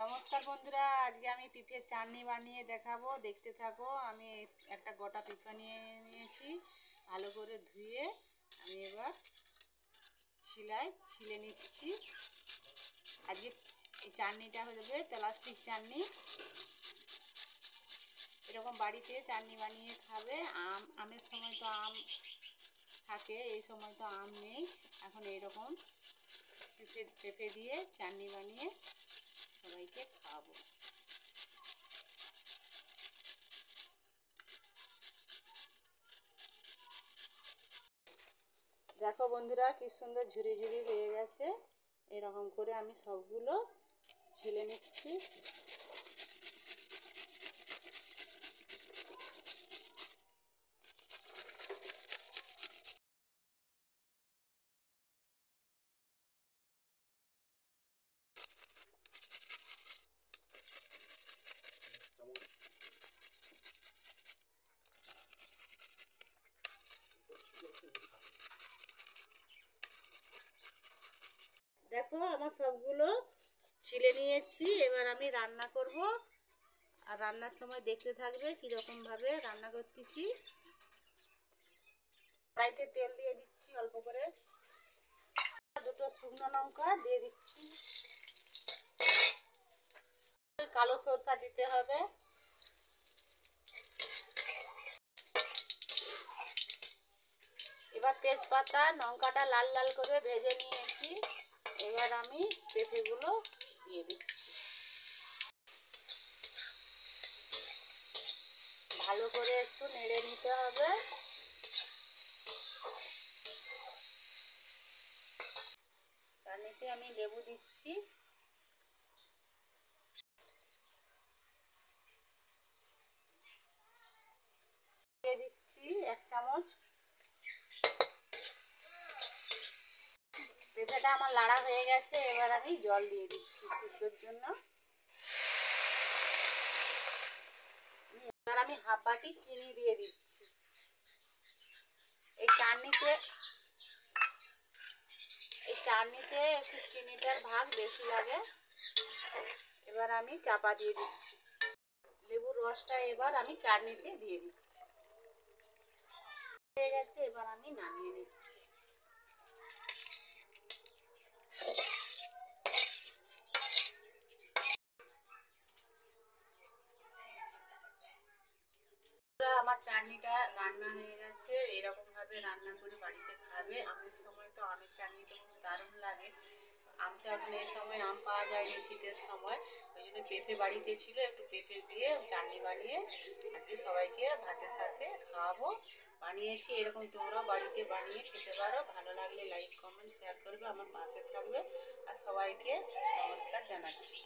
নমস্কার বন্ধুরা, আজকে আমি পিঠের চাটনি বানিয়ে দেখাবো, দেখতে থাকো। আমি একটা গোটা পিঠা নিয়ে নিয়েছি, ভালো করে ধুয়ে আমি এবার ছিলে নিচ্ছি। আজকে এই চাটনিটা হবে প্লাস্টিক চাটনি। এরকম বাড়িতে চাটনি বানিয়ে খাবে। আমের সময় তো আম থাকে, এই সময় তো আম নেই। এখন এইরকম পেঁপে দিয়ে চাটনি বানিয়ে সবাইকে খাওয়াবো। দেখো বন্ধুরা, কি সুন্দর ঝুরি ঝুরি হয়ে গেছে। এরকম করে আমি সবগুলো ছিলে নিচ্ছি। দেখো আমার সবগুলো ছিলে নিয়েছি। এবার আমি রান্না করব, আর রান্নার সময় দেখতে থাকবে কিরকম ভাবে রান্না করতেছি। কড়াইতে তেল দিয়ে দিচ্ছি অল্প করে, দুটো শুকনো লঙ্কা দিয়ে দিচ্ছি, কালো সরষা দিতে হবে, এবার তেজপাতা লঙ্কাটা লাল লাল করে ভেজে নিয়েছি। এবার আমি পেঁপেগুলো দিয়ে দিচ্ছি, ভালো করে একটু নেড়ে নিতে হবে। চাটনিতে আমি লেবু দিচ্ছি, দিয়ে দিচ্ছি 1 চামচ। পেঁপেটা আমার লাড়া হয়ে গেছে, এবার আমি জল দিয়ে দিচ্ছি সিদ্ধর জন্য। এবার আমি হাফ বাটি চিনি দিয়ে দিচ্ছি। এই চাটনিতে একটু চিনিটার ভাগ বেশি লাগে। এবার আমি চাপা দিয়ে দিচ্ছি, লেবুর রসটা এবার আমি চাটনিতে দিয়ে দিচ্ছি। হয়ে গেছে, এবার আমি নামিয়ে নিচ্ছি। আমার চাটনিটা রান্না হয়ে গেছে। এরকম ভাবে রান্না করে বাড়িতে খাবে। আমের সময় তো আমের চাটনি তো খুব দারুণ লাগে। আম তো এখন এই সময় আম পাওয়া যায়নি শীতের সময়, ওই জন্য পেঁপে বাড়িতে ছিল, একটু পেঁপে দিয়ে চাটনি বানিয়ে আজকে সবাইকে ভাতের সাথে খাওয়াবো। বানিয়েছি, এরকম তোমরাও বাড়িতে বানিয়ে খেতে পারো। ভালো লাগলে লাইক কমেন্ট শেয়ার করবে, আমার পাশে থাকবে। আর সবাইকে নমস্কার জানাচ্ছি।